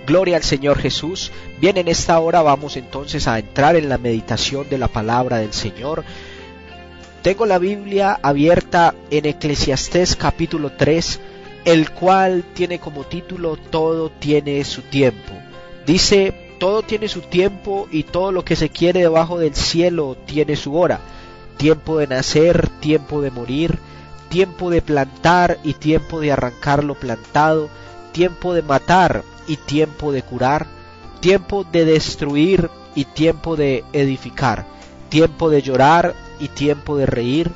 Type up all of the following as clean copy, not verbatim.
Gloria al Señor Jesús. Bien, en esta hora vamos entonces a entrar en la meditación de la palabra del Señor. Tengo la Biblia abierta en Eclesiastés capítulo 3, el cual tiene como título Todo tiene su tiempo. Dice: todo tiene su tiempo y todo lo que se quiere debajo del cielo tiene su hora. Tiempo de nacer, tiempo de morir, tiempo de plantar y tiempo de arrancar lo plantado, tiempo de matar y tiempo de curar, tiempo de destruir y tiempo de edificar, tiempo de llorar y tiempo de reír,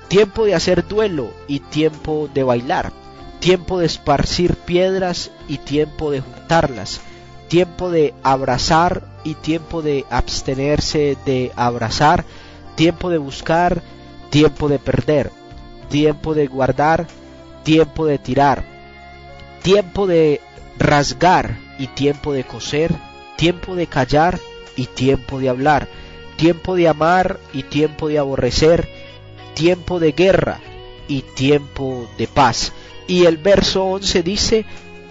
tiempo de hacer duelo y tiempo de bailar, tiempo de esparcir piedras y tiempo de juntarlas, tiempo de abrazar y tiempo de abstenerse de abrazar, tiempo de buscar, tiempo de perder, tiempo de guardar, tiempo de tirar, tiempo de rasgar y tiempo de coser, tiempo de callar y tiempo de hablar, tiempo de amar y tiempo de aborrecer, tiempo de guerra y tiempo de paz. Y el verso 11 dice: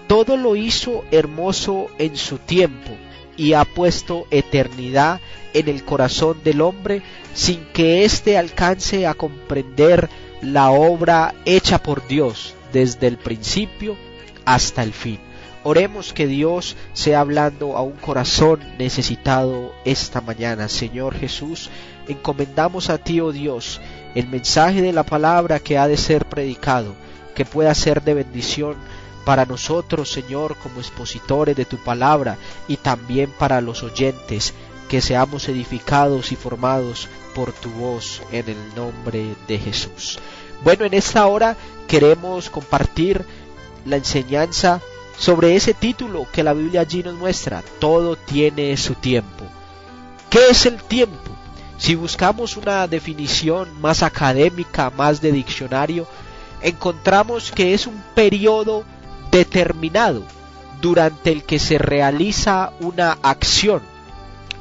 todo lo hizo hermoso en su tiempo, y ha puesto eternidad en el corazón del hombre, sin que éste alcance a comprender la obra hecha por Dios desde el principio hasta el fin. Oremos que Dios sea hablando a un corazón necesitado esta mañana. Señor Jesús, encomendamos a ti, oh Dios, el mensaje de la palabra que ha de ser predicado, que pueda ser de bendición para nosotros, Señor, como expositores de tu palabra, y también para los oyentes, que seamos edificados y formados por tu voz, en el nombre de Jesús. Bueno, en esta hora queremos compartir la enseñanza sobre ese título que la Biblia allí nos muestra: todo tiene su tiempo. ¿Qué es el tiempo? Si buscamos una definición más académica, más de diccionario, encontramos que es un periodo determinado durante el que se realiza una acción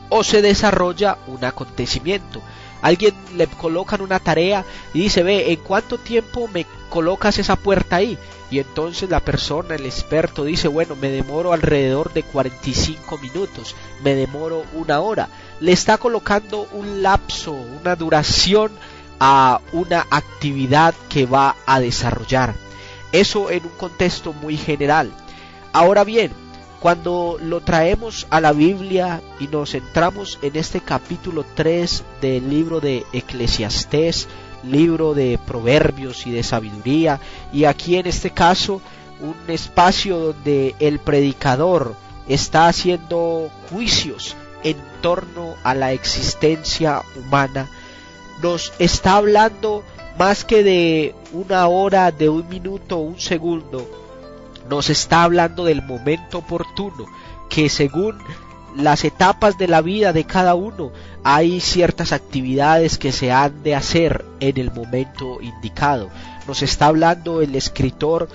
o se desarrolla un acontecimiento. Alguien le colocan una tarea y dice: ve, ¿en cuánto tiempo me colocas esa puerta ahí? Y entonces la persona, el experto, dice: bueno, me demoro alrededor de 45 minutos, me demoro una hora. Le está colocando un lapso, una duración a una actividad que va a desarrollar. Eso en un contexto muy general. Ahora bien, cuando lo traemos a la Biblia y nos centramos en este capítulo 3 del libro de Eclesiastés, libro de proverbios y de sabiduría, y aquí en este caso un espacio donde el predicador está haciendo juicios en torno a la existencia humana, nos está hablando más que de una hora, de un minuto, un segundo. Nos está hablando del momento oportuno, que según las etapas de la vida de cada uno hay ciertas actividades que se han de hacer en el momento indicado. Nos está hablando el escritor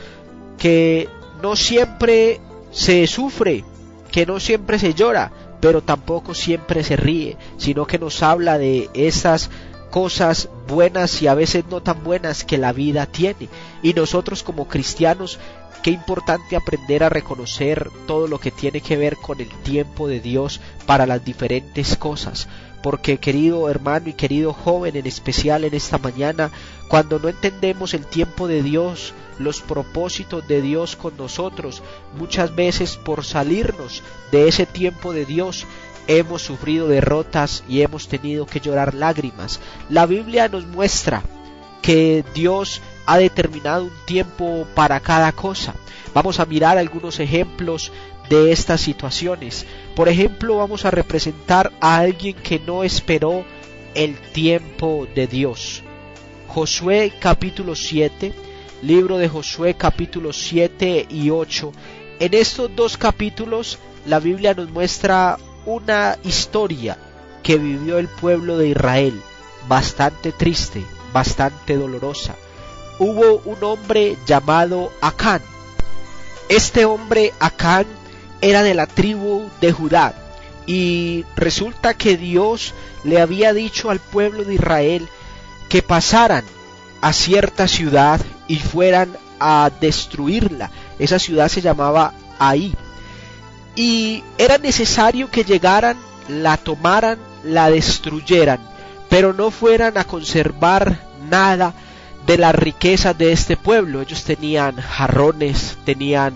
que no siempre se sufre, que no siempre se llora, pero tampoco siempre se ríe, sino que nos habla de esas cosas buenas y a veces no tan buenas que la vida tiene. Y nosotros como cristianos, qué importante aprender a reconocer todo lo que tiene que ver con el tiempo de Dios para las diferentes cosas, porque querido hermano y querido joven, en especial en esta mañana, cuando no entendemos el tiempo de Dios, los propósitos de Dios con nosotros, muchas veces por salirnos de ese tiempo de Dios, hemos sufrido derrotas y hemos tenido que llorar lágrimas. La Biblia nos muestra que Dios ha determinado un tiempo para cada cosa. Vamos a mirar algunos ejemplos de estas situaciones. Por ejemplo, vamos a representar a alguien que no esperó el tiempo de Dios. Josué capítulo 7, libro de Josué capítulo 7 y 8. En estos dos capítulos la Biblia nos muestra una historia que vivió el pueblo de Israel, bastante triste, bastante dolorosa. Hubo un hombre llamado Acán. Este hombre Acán era de la tribu de Judá, y resulta que Dios le había dicho al pueblo de Israel que pasaran a cierta ciudad y fueran a destruirla. Esa ciudad se llamaba Ai. y era necesario que llegaran, la tomaran, la destruyeran, pero no fueran a conservar nada de las riquezas de este pueblo. Ellos tenían jarrones, tenían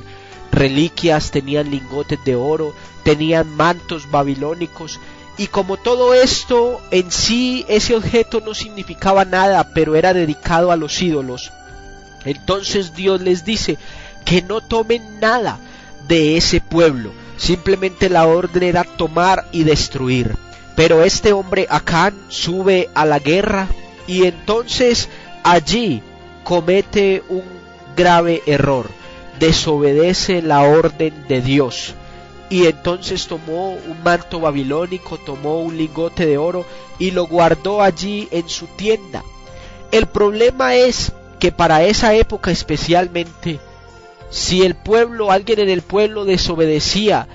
reliquias, tenían lingotes de oro, tenían mantos babilónicos, y como todo esto en sí, ese objeto no significaba nada, pero era dedicado a los ídolos, entonces Dios les dice que no tomen nada de ese pueblo. Simplemente la orden era tomar y destruir. Pero este hombre Acán sube a la guerra y entonces allí comete un grave error. Desobedece la orden de Dios. Y entonces tomó un manto babilónico, tomó un lingote de oro y lo guardó allí en su tienda. El problema es que para esa época especialmente, si alguien en el pueblo desobedecía,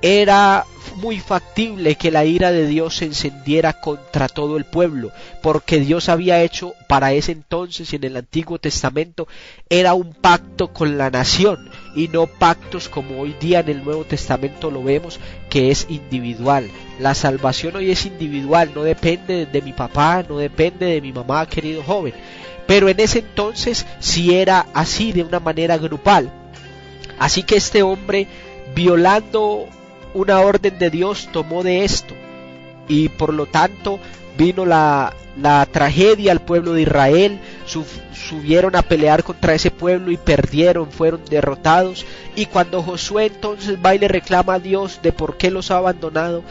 era muy factible que la ira de Dios se encendiera contra todo el pueblo, porque Dios había hecho para ese entonces, y en el Antiguo Testamento, era un pacto con la nación, y no pactos como hoy día en el Nuevo Testamento lo vemos, que es individual. La salvación hoy es individual, no depende de mi papá, no depende de mi mamá, querido joven, pero en ese entonces sí era así, de una manera grupal. Así que este hombre, violando una orden de Dios, tomó de esto, y por lo tanto vino la tragedia al pueblo de Israel. Subieron a pelear contra ese pueblo y perdieron, fueron derrotados. Y cuando Josué entonces va y le reclama a Dios de por qué los ha abandonado,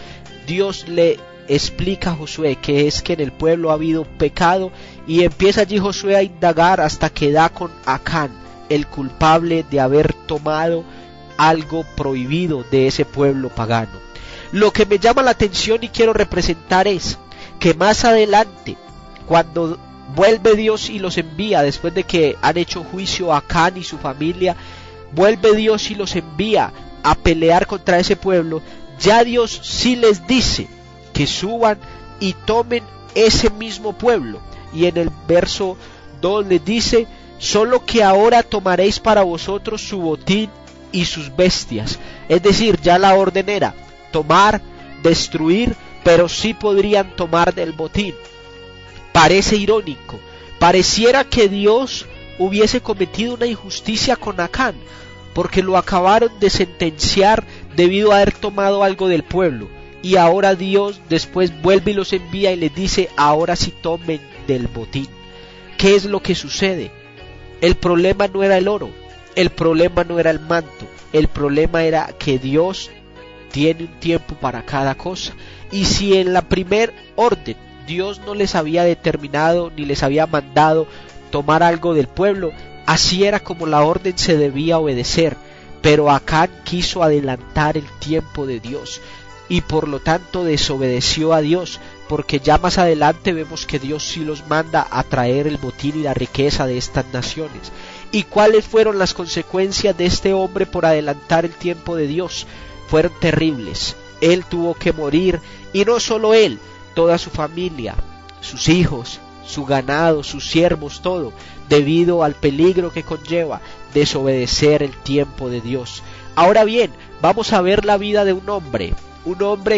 Dios le explica a Josué que es que en el pueblo ha habido pecado, y empieza allí Josué a indagar hasta que da con Acán, el culpable de haber tomado algo prohibido de ese pueblo pagano. Lo que me llama la atención y quiero representar es que más adelante, cuando vuelve Dios y los envía, después de que han hecho juicio a Acán y su familia, vuelve Dios y los envía a pelear contra ese pueblo. Ya Dios sí les dice que suban y tomen ese mismo pueblo, y en el verso 2 les dice: solo que ahora tomaréis para vosotros su botín y sus bestias. Es decir, ya la orden era tomar, destruir, pero sí podrían tomar del botín. Parece irónico, pareciera que Dios hubiese cometido una injusticia con Acán, porque lo acabaron de sentenciar debido a haber tomado algo del pueblo, y ahora Dios después vuelve y los envía y les dice: ahora sí tomen del botín. ¿Qué es lo que sucede? El problema no era el oro, el problema no era el manto, el problema era que Dios tiene un tiempo para cada cosa. Y si en la primer orden Dios no les había determinado ni les había mandado tomar algo del pueblo, así era como la orden se debía obedecer. Pero Acán quiso adelantar el tiempo de Dios y por lo tanto desobedeció a Dios, porque ya más adelante vemos que Dios sí los manda a traer el botín y la riqueza de estas naciones. ¿Y cuáles fueron las consecuencias de este hombre por adelantar el tiempo de Dios? Fueron terribles. Él tuvo que morir, y no solo él, toda su familia, sus hijos, su ganado, sus siervos, todo, debido al peligro que conlleva desobedecer el tiempo de Dios. Ahora bien, vamos a ver la vida de un hombre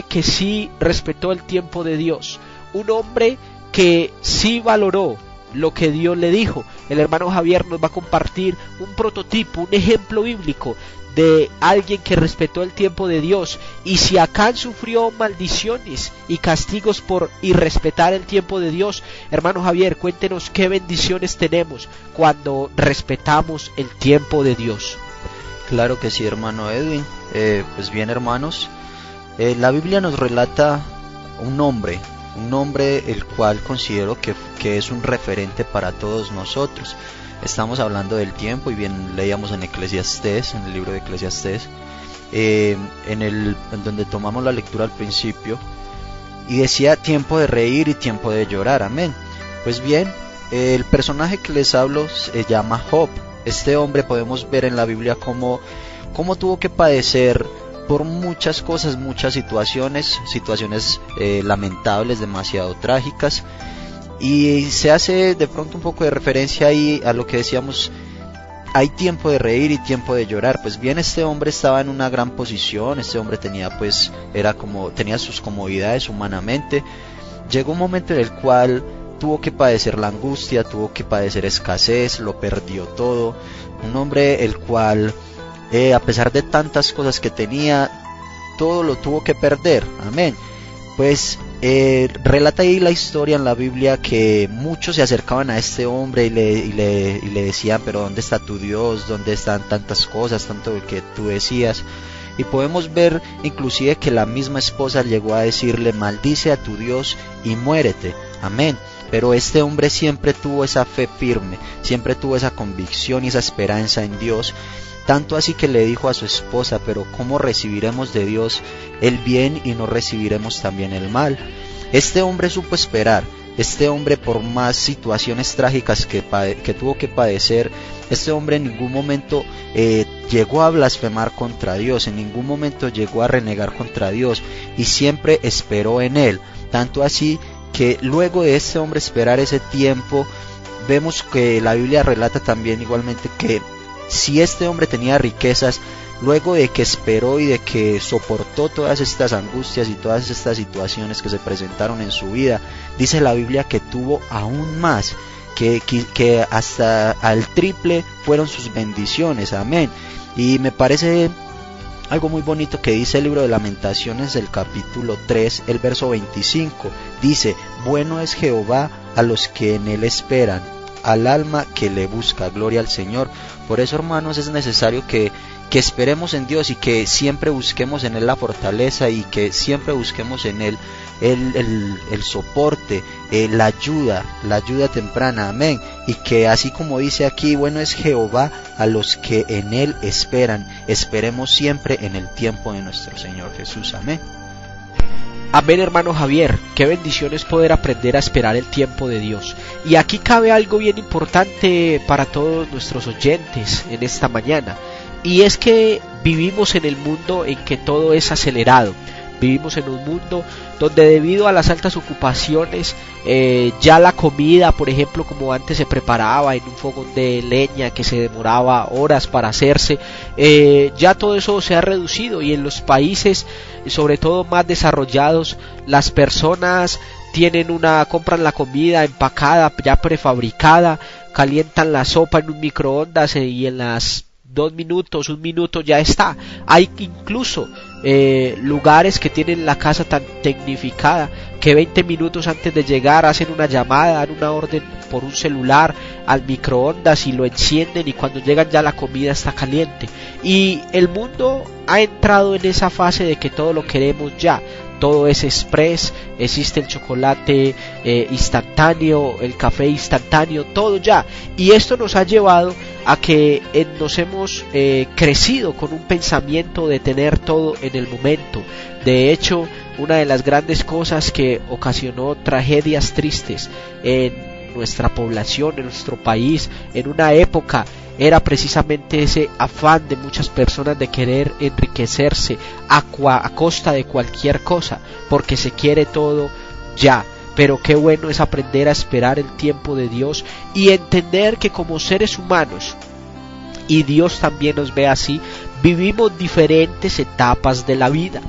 que sí respetó el tiempo de Dios, un hombre que sí valoró lo que Dios le dijo. El hermano Javier nos va a compartir un prototipo, un ejemplo bíblico de alguien que respetó el tiempo de Dios. Y si Acán sufrió maldiciones y castigos por irrespetar el tiempo de Dios, hermano Javier, cuéntenos qué bendiciones tenemos cuando respetamos el tiempo de Dios. Claro que sí, hermano Edwin. Pues bien, hermanos, la Biblia nos relata un hombre el cual considero que es un referente para todos nosotros. Estamos hablando del tiempo, y bien leíamos en Eclesiastés, en el libro de Eclesiastés, en donde tomamos la lectura al principio, y decía tiempo de reír y tiempo de llorar, amén. Pues bien, el personaje que les hablo se llama Job. Este hombre podemos ver en la Biblia cómo tuvo que padecer por muchas cosas, muchas situaciones lamentables, demasiado trágicas, y se hace de pronto un poco de referencia ahí a lo que decíamos hay tiempo de reír y tiempo de llorar. Pues bien, este hombre estaba en una gran posición, este hombre tenía tenía sus comodidades humanamente. Llegó un momento en el cual tuvo que padecer la angustia, tuvo que padecer escasez, lo perdió todo. Un hombre el cual, a pesar de tantas cosas que tenía, todo lo tuvo que perder. Amén. Pues relata ahí la historia en la Biblia que muchos se acercaban a este hombre y le decían, pero ¿dónde está tu Dios? ¿Dónde están tantas cosas, tanto que tú decías? Y podemos ver inclusive que la misma esposa llegó a decirle, maldice a tu Dios y muérete. Amén. Pero este hombre siempre tuvo esa fe firme, siempre tuvo esa convicción y esa esperanza en Dios. Tanto así que le dijo a su esposa, pero ¿cómo recibiremos de Dios el bien y no recibiremos también el mal? Este hombre supo esperar. Este hombre, por más situaciones trágicas que tuvo que padecer, este hombre en ningún momento llegó a blasfemar contra Dios, en ningún momento llegó a renegar contra Dios, y siempre esperó en Él. Tanto así que luego de este hombre esperar ese tiempo, vemos que la Biblia relata también igualmente que si este hombre tenía riquezas, luego de que esperó y de que soportó todas estas angustias y todas estas situaciones que se presentaron en su vida, dice la Biblia que tuvo aún más, que hasta al triple fueron sus bendiciones. Amén. Y me parece algo muy bonito que dice el libro de Lamentaciones, el capítulo 3, el verso 25. Dice, bueno es Jehová a los que en él esperan, al alma que le busca. Gloria al Señor. Por eso, hermanos, es necesario que esperemos en Dios y que siempre busquemos en Él la fortaleza y que siempre busquemos en Él el soporte, la ayuda temprana. Amén. Y que así como dice aquí, bueno es Jehová a los que en Él esperan. Esperemos siempre en el tiempo de nuestro Señor Jesús. Amén. Amén, hermano Javier. Qué bendición es poder aprender a esperar el tiempo de Dios. Y aquí cabe algo bien importante para todos nuestros oyentes en esta mañana. Y es que vivimos en el mundo en que todo es acelerado. Vivimos en un mundo donde debido a las altas ocupaciones ya la comida, por ejemplo, como antes se preparaba en un fogón de leña que se demoraba horas para hacerse, ya todo eso se ha reducido, y en los países sobre todo más desarrollados las personas compran la comida empacada, ya prefabricada, calientan la sopa en un microondas y en las 2 minutos, 1 minuto ya está. Hay incluso lugares que tienen la casa tan tecnificada que 20 minutos antes de llegar hacen una llamada, dan una orden por un celular al microondas y lo encienden, y cuando llegan ya la comida está caliente. Y el mundo ha entrado en esa fase de que todo lo queremos ya. Todo es express, existe el chocolate instantáneo, el café instantáneo, todo ya. Y esto nos ha llevado a que nos hemos crecido con un pensamiento de tener todo en el momento. De hecho, una de las grandes cosas que ocasionó tragedias tristes en nuestra población, en nuestro país, en una época, era precisamente ese afán de muchas personas de querer enriquecerse a costa de cualquier cosa, porque se quiere todo ya. Pero qué bueno es aprender a esperar el tiempo de Dios y entender que como seres humanos, y Dios también nos ve así, vivimos diferentes etapas de la vida.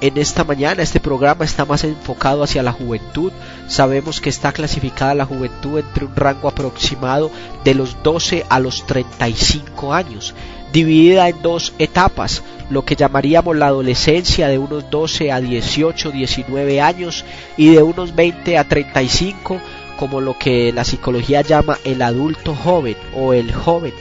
En esta mañana este programa está más enfocado hacia la juventud. Sabemos que está clasificada la juventud entre un rango aproximado de los 12 a los 35 años, dividida en 2 etapas, lo que llamaríamos la adolescencia de unos 12 a 18, 19 años, y de unos 20 a 35 como lo que la psicología llama el adulto joven o el joven.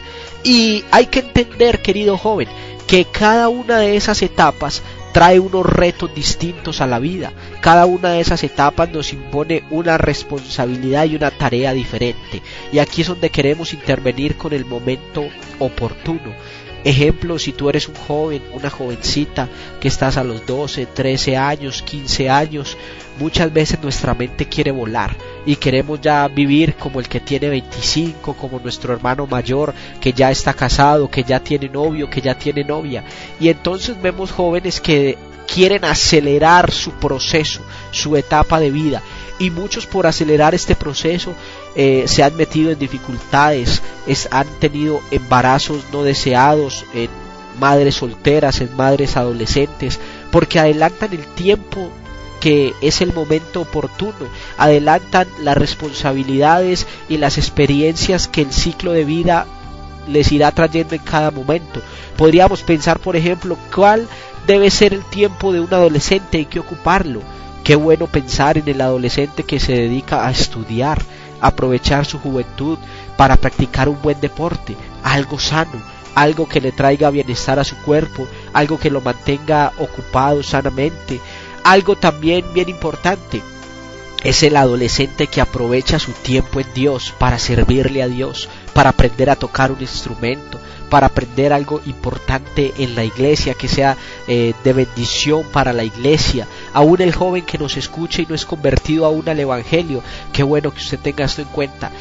Y hay que entender, querido joven, que cada una de esas etapas trae unos retos distintos a la vida. Cada una de esas etapas nos impone una responsabilidad y una tarea diferente. Y aquí es donde queremos intervenir con el momento oportuno. Ejemplo, si tú eres un joven, una jovencita que estás a los 12, 13 años, 15 años, muchas veces nuestra mente quiere volar y queremos ya vivir como el que tiene 25, como nuestro hermano mayor que ya está casado, que ya tiene novio, que ya tiene novia. Y entonces vemos jóvenes que quieren acelerar su proceso, su etapa de vida, y muchos por acelerar este proceso se han metido en dificultades, han tenido embarazos no deseados en madres solteras, en madres adolescentes, porque adelantan el tiempo que es el momento oportuno, adelantan las responsabilidades y las experiencias que el ciclo de vida les irá trayendo en cada momento. Podríamos pensar, por ejemplo, cuál debe ser el tiempo de un adolescente, hay que ocuparlo. Qué bueno pensar en el adolescente que se dedica a estudiar, a aprovechar su juventud para practicar un buen deporte, algo sano, algo que le traiga bienestar a su cuerpo, algo que lo mantenga ocupado sanamente. Algo también bien importante es el adolescente que aprovecha su tiempo en Dios para servirle a Dios, para aprender a tocar un instrumento, para aprender algo importante en la iglesia, que sea de bendición para la iglesia. Aún el joven que nos escucha y no es convertido aún al evangelio, qué bueno que usted tenga esto en cuenta.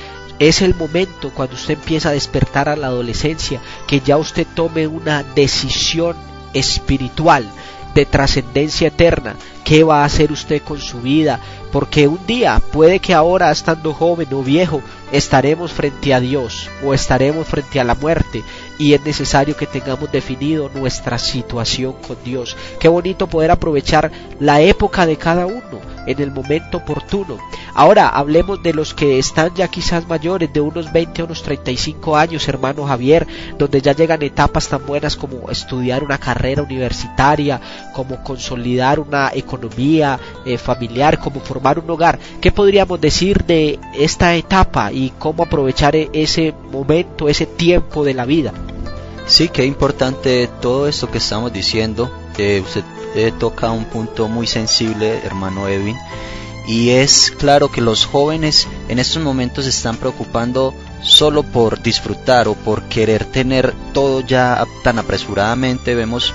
Es el momento cuando usted empieza a despertar a la adolescencia, que ya usted tome una decisión espiritual de trascendencia eterna. ¿Qué va a hacer usted con su vida? Porque un día, puede que ahora estando joven o viejo, estaremos frente a Dios o estaremos frente a la muerte, y es necesario que tengamos definido nuestra situación con Dios. Qué bonito poder aprovechar la época de cada uno en el momento oportuno. Ahora hablemos de los que están ya quizás mayores, de unos 20 a unos 35 años, hermano Javier, donde ya llegan etapas tan buenas como estudiar una carrera universitaria, como consolidar una economía familiar, como formar un hogar. ¿Qué podríamos decir de esta etapa y cómo aprovechar ese momento, ese tiempo de la vida? Sí, qué importante todo esto que estamos diciendo. Usted toca un punto muy sensible, hermano Edwin, y es claro que los jóvenes en estos momentos se están preocupando solo por disfrutar o por querer tener todo ya tan apresuradamente. Vemos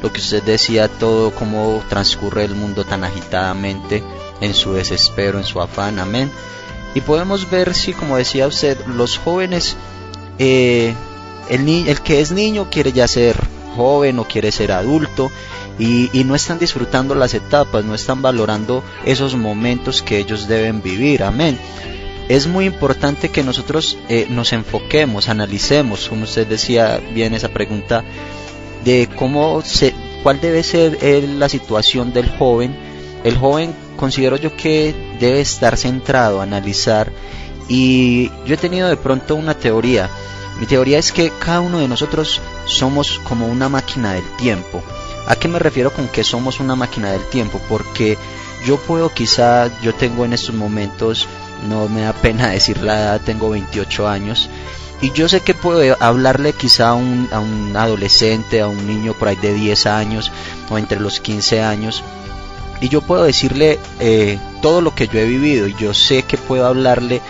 lo que usted decía, todo cómo transcurre el mundo tan agitadamente, en su desespero, en su afán, amén. Y podemos ver, sí, como decía usted, los jóvenes, el que es niño quiere ya ser joven o quiere ser adulto, y no están disfrutando las etapas, no están valorando esos momentos que ellos deben vivir, amén. Es muy importante que nosotros nos enfoquemos, analicemos, como usted decía bien esa pregunta, de cuál debe ser la situación del joven. El joven, considero yo que debe estar centrado, analizar, y yo he tenido de pronto una teoría. Mi teoría es que cada uno de nosotros somos como una máquina del tiempo. ¿A qué me refiero con que somos una máquina del tiempo? Porque yo tengo en estos momentos, no me da pena decir la edad, tengo 28 años, y yo sé que puedo hablarle quizá a un adolescente, a un niño por ahí de 10 años, o entre los 15 años, y yo puedo decirle todo lo que yo he vivido, y yo sé que puedo hablarle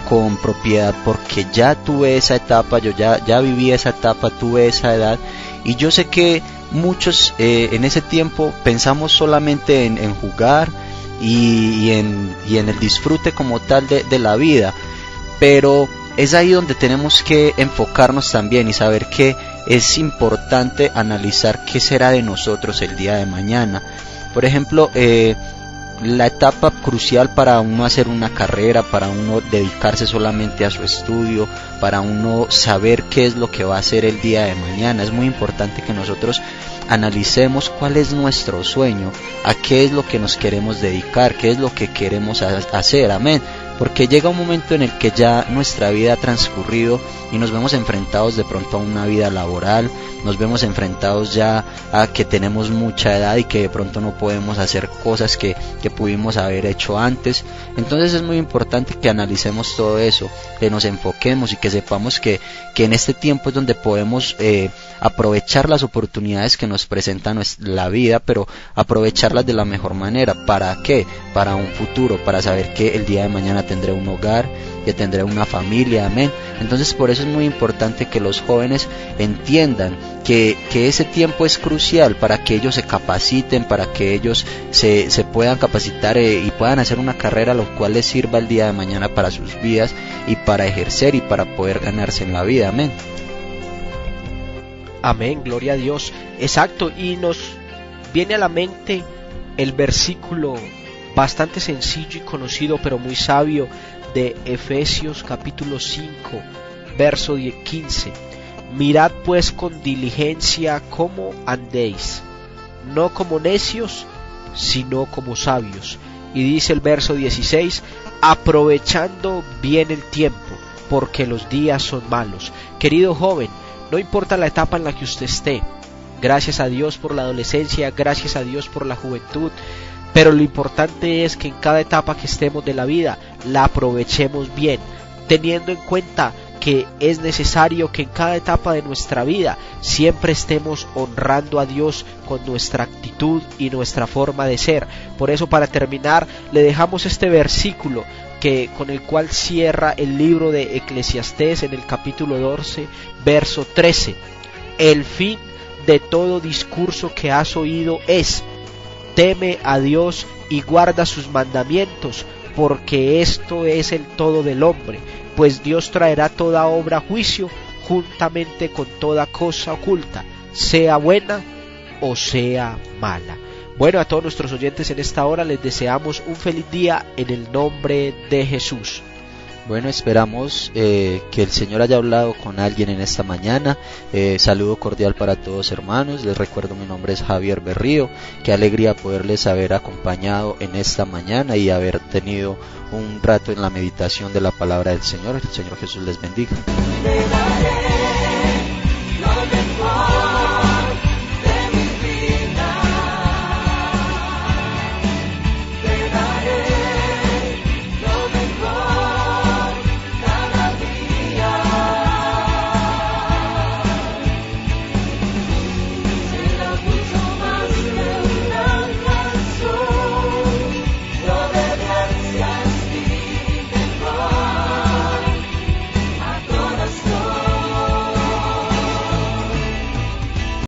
con propiedad porque ya tuve esa etapa, yo ya viví esa etapa, tuve esa edad, y yo sé que muchos en ese tiempo pensamos solamente en jugar y en el disfrute como tal de la vida, pero es ahí donde tenemos que enfocarnos también y saber que es importante analizar qué será de nosotros el día de mañana. Por ejemplo, la etapa crucial para uno hacer una carrera, para uno dedicarse solamente a su estudio, para uno saber qué es lo que va a hacer el día de mañana. Es muy importante que nosotros analicemos cuál es nuestro sueño, a qué es lo que nos queremos dedicar, qué es lo que queremos hacer, amén. Porque llega un momento en el que ya nuestra vida ha transcurrido y nos vemos enfrentados de pronto a una vida laboral, nos vemos enfrentados ya a que tenemos mucha edad y que de pronto no podemos hacer cosas que pudimos haber hecho antes. Entonces es muy importante que analicemos todo eso, que nos enfoquemos y que sepamos que en este tiempo es donde podemos aprovechar las oportunidades que nos presenta la vida, pero aprovecharlas de la mejor manera. ¿Para qué? Para un futuro, para saber que el día de mañana tendré un hogar, que tendré una familia, amén. Entonces por eso es muy importante que los jóvenes entiendan que ese tiempo es crucial para que ellos se capaciten, para que ellos se puedan capacitar y puedan hacer una carrera lo cual les sirva el día de mañana para sus vidas y para ejercer y para poder ganarse en la vida, amén. Amén, gloria a Dios. Exacto, y nos viene a la mente el versículo bastante sencillo y conocido pero muy sabio de Efesios capítulo 5, verso 15. Mirad pues con diligencia cómo andéis, no como necios, sino como sabios. Y dice el verso 16, aprovechando bien el tiempo, porque los días son malos. Querido joven, no importa la etapa en la que usted esté, gracias a Dios por la adolescencia, gracias a Dios por la juventud, pero lo importante es que en cada etapa que estemos de la vida la aprovechemos bien, teniendo en cuenta que es necesario que en cada etapa de nuestra vida siempre estemos honrando a Dios con nuestra actitud y nuestra forma de ser. Por eso, para terminar, le dejamos este versículo con el cual cierra el libro de Eclesiastés en el capítulo 12, verso 13. El fin de todo discurso que has oído es: teme a Dios y guarda sus mandamientos, porque esto es el todo del hombre, pues Dios traerá toda obra a juicio juntamente con toda cosa oculta, sea buena o sea mala. Bueno, a todos nuestros oyentes en esta hora les deseamos un feliz día en el nombre de Jesús. Bueno, esperamos que el Señor haya hablado con alguien en esta mañana. Saludo cordial para todos, hermanos. Les recuerdo, mi nombre es Javier Berrío. Qué alegría poderles haber acompañado en esta mañana y haber tenido un rato en la meditación de la palabra del Señor. El Señor Jesús les bendiga.